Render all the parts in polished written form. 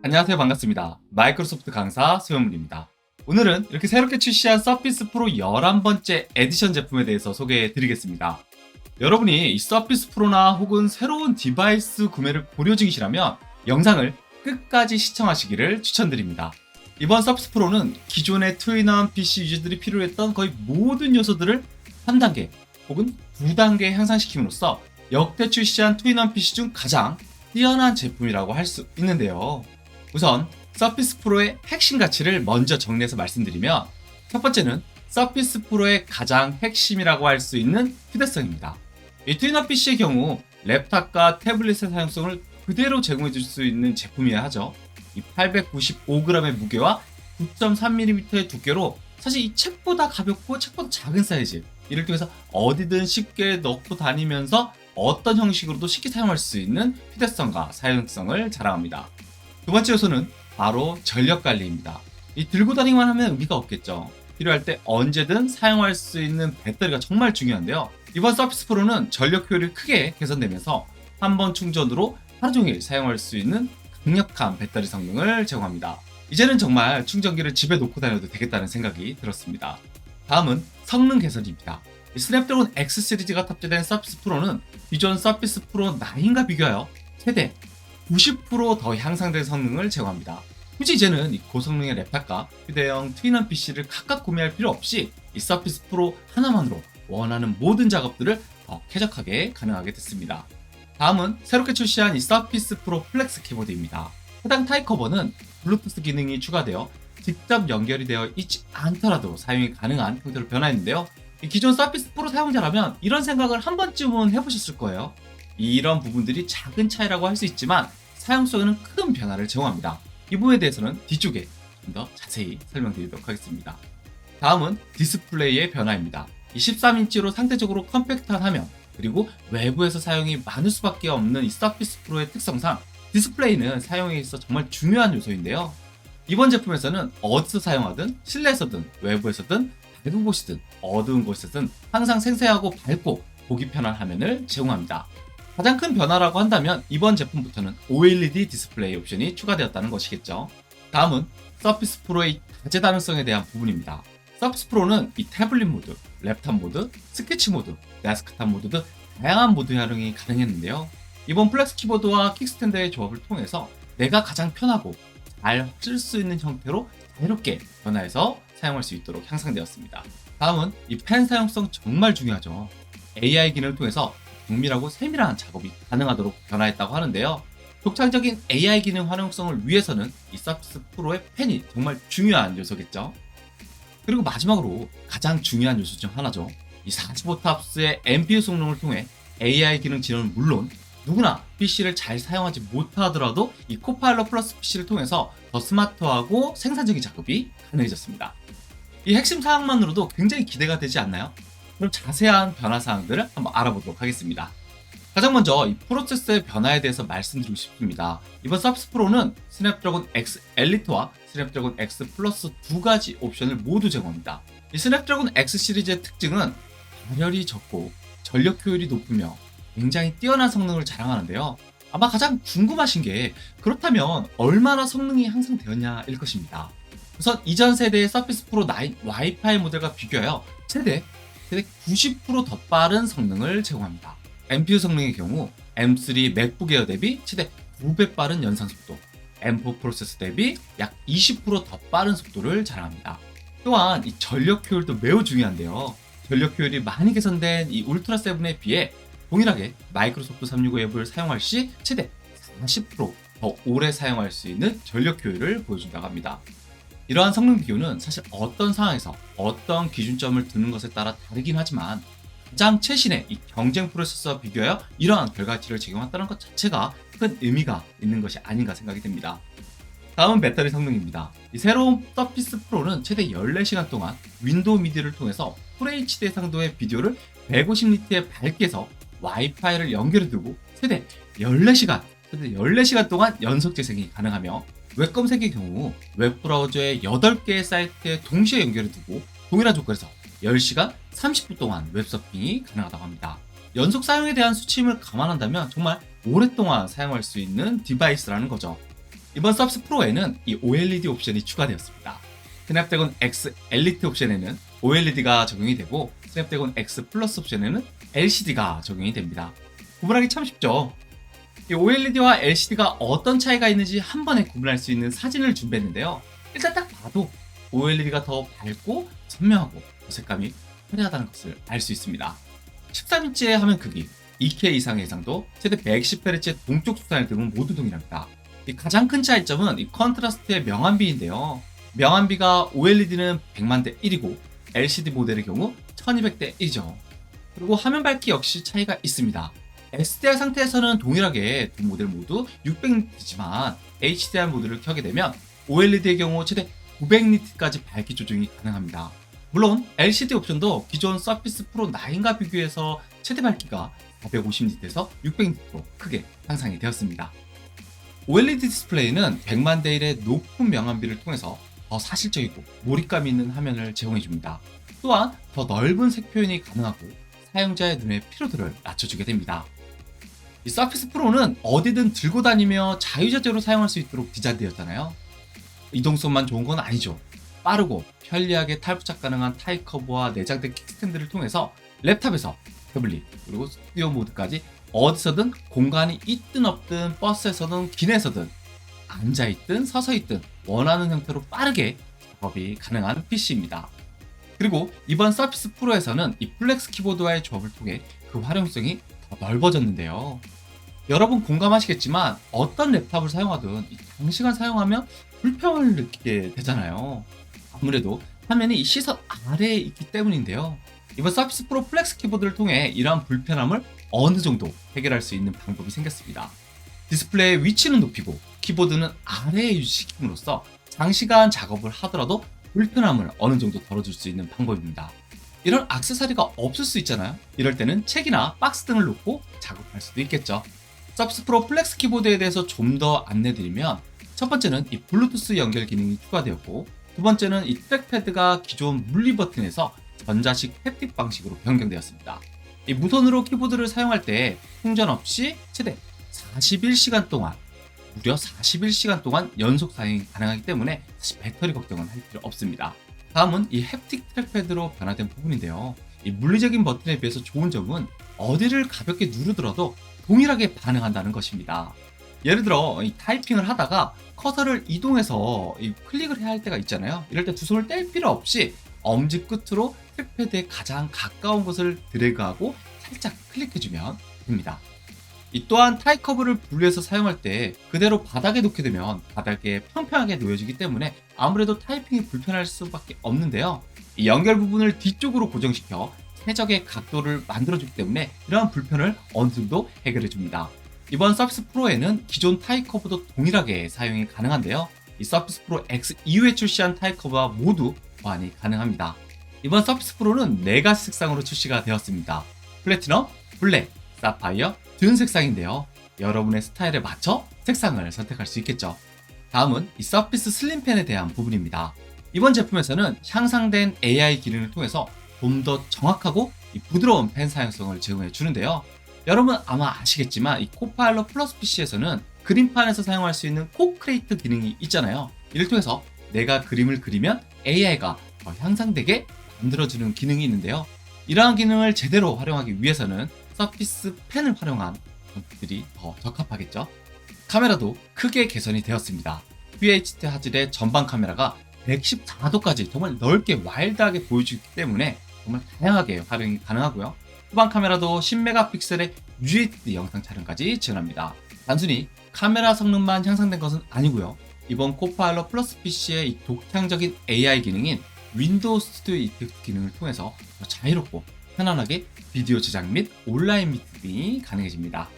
안녕하세요. 반갑습니다. 마이크로소프트 강사 소영문입니다. 오늘은 이렇게 새롭게 출시한 서피스 프로 11번째 에디션 제품에 대해서 소개해 드리겠습니다. 여러분이 이 서피스 프로나 혹은 새로운 디바이스 구매를 고려 중이시라면 영상을 끝까지 시청하시기를 추천드립니다. 이번 서피스 프로는 기존의 투인원 PC 유저들이 필요했던 거의 모든 요소들을 한 단계 혹은 두 단계 향상시킴으로써 역대 출시한 투인원 PC 중 가장 뛰어난 제품이라고 할 수 있는데요. 우선 서피스 프로의 핵심 가치를 먼저 정리해서 말씀드리면, 첫 번째는 서피스 프로의 가장 핵심이라고 할 수 있는 휴대성입니다. 이 투인원 PC의 경우 랩탑과 태블릿의 사용성을 그대로 제공해 줄 수 있는 제품이어야 하죠. 이 895g의 무게와 9.3mm의 두께로 사실 이 책보다 가볍고 책보다 작은 사이즈, 이를 통해서 어디든 쉽게 넣고 다니면서 어떤 형식으로도 쉽게 사용할 수 있는 휴대성과 사용성을 자랑합니다. 두 번째 요소는 바로 전력 관리입니다. 이 들고 다니기만 하면 의미가 없겠죠. 필요할 때 언제든 사용할 수 있는 배터리가 정말 중요한데요. 이번 서피스 프로는 전력 효율이 크게 개선되면서 한 번 충전으로 하루 종일 사용할 수 있는 강력한 배터리 성능을 제공합니다. 이제는 정말 충전기를 집에 놓고 다녀도 되겠다는 생각이 들었습니다. 다음은 성능 개선입니다. 스냅드래곤 X 시리즈가 탑재된 서피스 프로는 기존 서피스 프로 9과 비교하여 최대 90% 더 향상된 성능을 제공합니다. 굳이 이제는 이 고성능의 랩탑과 휴대용 트윈원 PC를 각각 구매할 필요 없이 이 서피스 프로 하나만으로 원하는 모든 작업들을 더 쾌적하게 가능하게 됐습니다. 다음은 새롭게 출시한 이 서피스 프로 플렉스 키보드입니다. 해당 타입 커버는 블루투스 기능이 추가되어 직접 연결이 되어 있지 않더라도 사용이 가능한 형태로 변화했는데요. 기존 서피스 프로 사용자라면 이런 생각을 한 번쯤은 해보셨을 거예요. 이런 부분들이 작은 차이라고 할 수 있지만 사용성에는 큰 변화를 제공합니다. 이 부분에 대해서는 뒤쪽에 좀 더 자세히 설명드리도록 하겠습니다. 다음은 디스플레이의 변화입니다. 13인치로 상대적으로 컴팩트한 화면, 그리고 외부에서 사용이 많을 수밖에 없는 이 서피스 프로의 특성상 디스플레이는 사용에 있어 정말 중요한 요소인데요. 이번 제품에서는 어디서 사용하든 실내에서든 외부에서든 밝은 곳이든 어두운 곳이든 항상 생생하고 밝고 보기 편한 화면을 제공합니다. 가장 큰 변화라고 한다면 이번 제품부터는 OLED 디스플레이 옵션이 추가되었다는 것이겠죠. 다음은 서피스 프로의 다재다능성에 대한 부분입니다. 서피스 프로는 이 태블릿 모드, 랩탑 모드, 스케치 모드, 데스크탑 모드 등 다양한 모드 활용이 가능했는데요. 이번 플렉스 키보드와 킥스탠드의 조합을 통해서 내가 가장 편하고 잘 쓸 수 있는 형태로 자유롭게 변화해서 사용할 수 있도록 향상되었습니다. 다음은 이 펜 사용성 정말 중요하죠. AI 기능을 통해서 정밀하고 세밀한 작업이 가능하도록 변화했다고 하는데요. 독창적인 AI 기능 활용성을 위해서는 이 서피스 프로의 펜이 정말 중요한 요소겠죠. 그리고 마지막으로 가장 중요한 요소 중 하나죠. 이 45탑스의 NPU 성능을 통해 AI 기능 지원은 물론 누구나 PC를 잘 사용하지 못하더라도 이 코파일럿 플러스 PC를 통해서 더 스마트하고 생산적인 작업이 가능해졌습니다. 이 핵심 사항만으로도 굉장히 기대가 되지 않나요? 그럼 자세한 변화 사항들을 한번 알아보도록 하겠습니다. 가장 먼저 이 프로세서의 변화에 대해서 말씀드리고 싶습니다. 이번 서피스 프로는 스냅드래곤 X 엘리트와 스냅드래곤 X 플러스 두 가지 옵션을 모두 제공합니다. 이 스냅드래곤 X 시리즈의 특징은 발열이 적고 전력 효율이 높으며 굉장히 뛰어난 성능을 자랑하는데요. 아마 가장 궁금하신 게 그렇다면 얼마나 성능이 향상되었냐일 것입니다. 우선 이전 세대의 서피스 프로 9 와이파이 모델과 비교하여 최대 90% 더 빠른 성능을 제공합니다. NPU 성능의 경우 M3 맥북 에어 대비 최대 2배 빠른 연산 속도, M4 프로세서 대비 약 20% 더 빠른 속도를 자랑합니다. 또한 이 전력 효율도 매우 중요한데요. 전력 효율이 많이 개선된 이 울트라 7에 비해 동일하게 마이크로소프트 365 앱을 사용할 시 최대 40% 더 오래 사용할 수 있는 전력 효율을 보여준다고 합니다. 이러한 성능 비교는 사실 어떤 상황에서 어떤 기준점을 두는 것에 따라 다르긴 하지만 가장 최신의 이 경쟁 프로세서와 비교하여 이러한 결과치를 제공한다는 것 자체가 큰 의미가 있는 것이 아닌가 생각이 듭니다. 다음은 배터리 성능입니다. 이 새로운 서피스 프로는 최대 14시간 동안 윈도우 미디를 통해서 FHD 상도의 비디오를 150니트에 밝게 해서 와이파이를 연결해 두고 최대 14시간 동안 연속 재생이 가능하며 웹 검색의 경우 웹 브라우저에 8개의 사이트에 동시에 연결해 두고 동일한 조건에서 10시간 30분 동안 웹서핑이 가능하다고 합니다. 연속 사용에 대한 수치임을 감안한다면 정말 오랫동안 사용할 수 있는 디바이스라는 거죠. 이번 서피스 프로에는 이 OLED 옵션이 추가되었습니다. 스냅드래곤 X 엘리트 옵션에는 OLED가 적용이 되고 스냅드래곤 X 플러스 옵션에는 LCD가 적용이 됩니다. 구분하기 참 쉽죠. 이 OLED와 LCD가 어떤 차이가 있는지 한 번에 구분할 수 있는 사진을 준비했는데요. 일단 딱 봐도 OLED가 더 밝고 선명하고 색감이 화려하다는 것을 알 수 있습니다. 13인치의 화면 크기, 2K 이상의 해상도, 최대 110Hz의 동쪽 수산일 등은 모두 동일합니다. 이 가장 큰 차이점은 이 컨트라스트의 명암비인데요. 명암비가 OLED는 100만 대 1이고 LCD 모델의 경우 1200대 1이죠. 그리고 화면 밝기 역시 차이가 있습니다. SDR 상태에서는 동일하게 두 모델 모두 600니트지만 HDR 모드를 켜게 되면 OLED의 경우 최대 900니트까지 밝기 조정이 가능합니다. 물론 LCD 옵션도 기존 서피스 프로 9과 비교해서 최대 밝기가 450니트에서 600니트로 크게 향상이 되었습니다. OLED 디스플레이는 100만 대 1의 높은 명암비를 통해서 더 사실적이고 몰입감 있는 화면을 제공해줍니다. 또한 더 넓은 색 표현이 가능하고 사용자의 눈의 피로도를 낮춰주게 됩니다. 이 서피스 프로는 어디든 들고 다니며 자유자재로 사용할 수 있도록 디자인되었잖아요. 이동성만 좋은 건 아니죠. 빠르고 편리하게 탈부착 가능한 타입 커버와 내장된 킥스탠드를 통해서 랩탑에서 태블릿 그리고 스튜디오 모드까지 어디서든 공간이 있든 없든 버스에서든 기내에서든 앉아있든 서서있든 원하는 형태로 빠르게 작업이 가능한 PC입니다. 그리고 이번 서피스 프로에서는 이 플렉스 키보드와의 조합을 통해 그 활용성이 더 넓어졌는데요. 여러분 공감하시겠지만 어떤 랩탑을 사용하든 장시간 사용하면 불편을 느끼게 되잖아요. 아무래도 화면이 이 시선 아래에 있기 때문인데요. 이번 서피스 프로 플렉스 키보드를 통해 이러한 불편함을 어느 정도 해결할 수 있는 방법이 생겼습니다. 디스플레이의 위치는 높이고 키보드는 아래에 유지시킴으로써 장시간 작업을 하더라도 불편함을 어느 정도 덜어줄 수 있는 방법입니다. 이런 액세서리가 없을 수 있잖아요. 이럴 때는 책이나 박스 등을 놓고 작업할 수도 있겠죠. 서피스 프로 플렉스 키보드에 대해서 좀 더 안내드리면 첫 번째는 이 블루투스 연결 기능이 추가되었고 두 번째는 이 트랙패드가 기존 물리 버튼에서 전자식 햅틱 방식으로 변경되었습니다. 이 무선으로 키보드를 사용할 때 충전 없이 최대 41시간 동안 무려 41시간 동안 연속 사용이 가능하기 때문에 사실 배터리 걱정은 할 필요 없습니다. 다음은 이 햅틱 트랙패드로 변화된 부분인데요. 이 물리적인 버튼에 비해서 좋은 점은 어디를 가볍게 누르더라도 동일하게 반응한다는 것입니다. 예를 들어 이 타이핑을 하다가 커서를 이동해서 클릭을 해야 할 때가 있잖아요. 이럴 때 두 손을 뗄 필요 없이 엄지 끝으로 트랙패드에 가장 가까운 곳을 드래그하고 살짝 클릭해주면 됩니다. 이 또한 타입 커브를 분리해서 사용할 때 그대로 바닥에 놓게 되면 바닥에 평평하게 놓여지기 때문에 아무래도 타이핑이 불편할 수밖에 없는데요. 이 연결 부분을 뒤쪽으로 고정시켜 최적의 각도를 만들어주기 때문에 이러한 불편을 어느 정도 해결해 줍니다. 이번 서피스 프로에는 기존 타입 커브도 동일하게 사용이 가능한데요. 이 서피스 프로 X 이후에 출시한 타입 커브와 모두 보완이 가능합니다. 이번 서피스 프로는 4가지 색상으로 출시가 되었습니다. 플래티넘, 블랙, 사파이어, 든 색상인데요. 여러분의 스타일에 맞춰 색상을 선택할 수 있겠죠. 다음은 이 서피스 슬림펜에 대한 부분입니다. 이번 제품에서는 향상된 AI 기능을 통해서 좀 더 정확하고 부드러운 펜 사용성을 제공해 주는데요. 여러분 아마 아시겠지만 이 코파일럿 플러스 PC에서는 그림판에서 사용할 수 있는 코크레이트 기능이 있잖아요. 이를 통해서 내가 그림을 그리면 AI가 더 향상되게 만들어주는 기능이 있는데요. 이러한 기능을 제대로 활용하기 위해서는 서피스 펜을 활용한 것들이 더 적합하겠죠. 카메라도 크게 개선이 되었습니다. FHD 화질의 전방 카메라가 114도까지 정말 넓게 와일드하게 보여주기 때문에 정말 다양하게 활용이 가능하고요. 후방 카메라도 10메가픽셀의 UHD 영상 촬영까지 지원합니다. 단순히 카메라 성능만 향상된 것은 아니고요. 이번 코파일럿 플러스 PC의 이 독창적인 AI 기능인 윈도우 스튜디오 이펙트 기능을 통해서 더 자유롭고 편안하게 비디오 제작 및 온라인 미팅이 가능해집니다.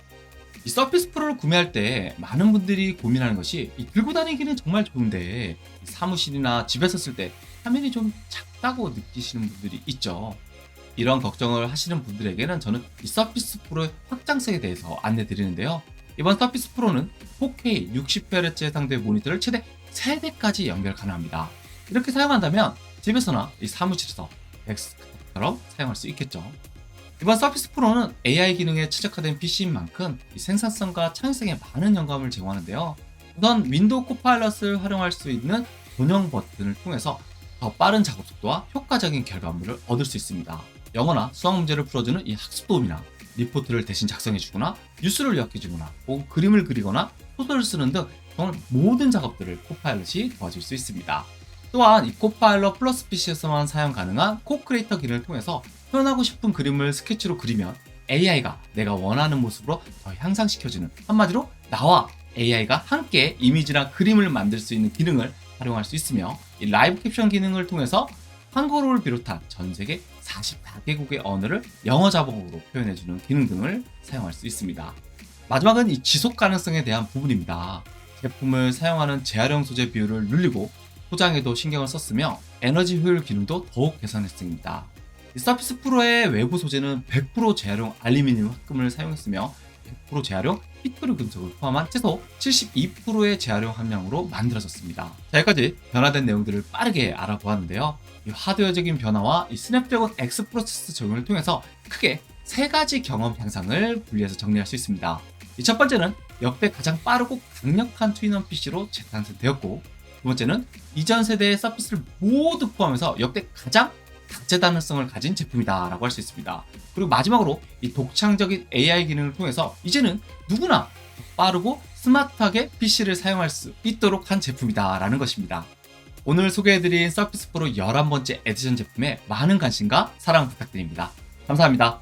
이 서피스 프로를 구매할 때 많은 분들이 고민하는 것이 들고 다니기는 정말 좋은데 사무실이나 집에서 쓸 때 화면이 좀 작다고 느끼시는 분들이 있죠. 이런 걱정을 하시는 분들에게는 저는 이 서피스 프로의 확장성에 대해서 안내 드리는데요. 이번 서피스 프로는 4K 60Hz 상대의 모니터를 최대 3대까지 연결 가능합니다. 이렇게 사용한다면 집에서나 이 사무실에서 데스크톱처럼 사용할 수 있겠죠. 이번 서피스 프로는 AI 기능에 최적화된 PC인 만큼 이 생산성과 창의성에 많은 영감을 제공하는데요. 우선 윈도우 코파일럿을 활용할 수 있는 전용 버튼을 통해서 더 빠른 작업 속도와 효과적인 결과물을 얻을 수 있습니다. 영어나 수학 문제를 풀어주는 이 학습 도움이나 리포트를 대신 작성해주거나 뉴스를 요약해주거나 혹은 그림을 그리거나 소설을 쓰는 등 정말 모든 작업들을 코파일럿이 도와줄 수 있습니다. 또한 이 코파일럿 플러스 PC에서만 사용 가능한 코크리에이터 기능을 통해서 표현하고 싶은 그림을 스케치로 그리면 AI가 내가 원하는 모습으로 더 향상시켜주는, 한마디로 나와 AI가 함께 이미지나 그림을 만들 수 있는 기능을 활용할 수 있으며, 이 라이브 캡션 기능을 통해서 한국어를 비롯한 전 세계 44개국의 언어를 영어 자막으로 표현해주는 기능 등을 사용할 수 있습니다. 마지막은 이 지속 가능성에 대한 부분입니다. 제품을 사용하는 재활용 소재 비율을 늘리고 포장에도 신경을 썼으며 에너지 효율 기능도 더욱 개선했습니다. 이 서피스 프로의 외부 소재는 100% 재활용 알루미늄 합금을 사용했으며 100% 재활용 피토류 금속을 포함한 최소 72%의 재활용 함량으로 만들어졌습니다. 자, 여기까지 변화된 내용들을 빠르게 알아보았는데요. 이 하드웨어적인 변화와 이 스냅드래곤 X 프로세서 적용을 통해서 크게 3가지 경험 향상을 분리해서 정리할 수 있습니다. 이 첫 번째는 역대 가장 빠르고 강력한 투인원 PC로 재탄생되었고, 두 번째는 이전 세대의 서피스를 모두 포함해서 역대 가장 다재다능성을 가진 제품이다 라고 할 수 있습니다. 그리고 마지막으로 이 독창적인 AI 기능을 통해서 이제는 누구나 빠르고 스마트하게 PC를 사용할 수 있도록 한 제품이다 라는 것입니다. 오늘 소개해드린 서피스 프로 11번째 에디션 제품에 많은 관심과 사랑 부탁드립니다. 감사합니다.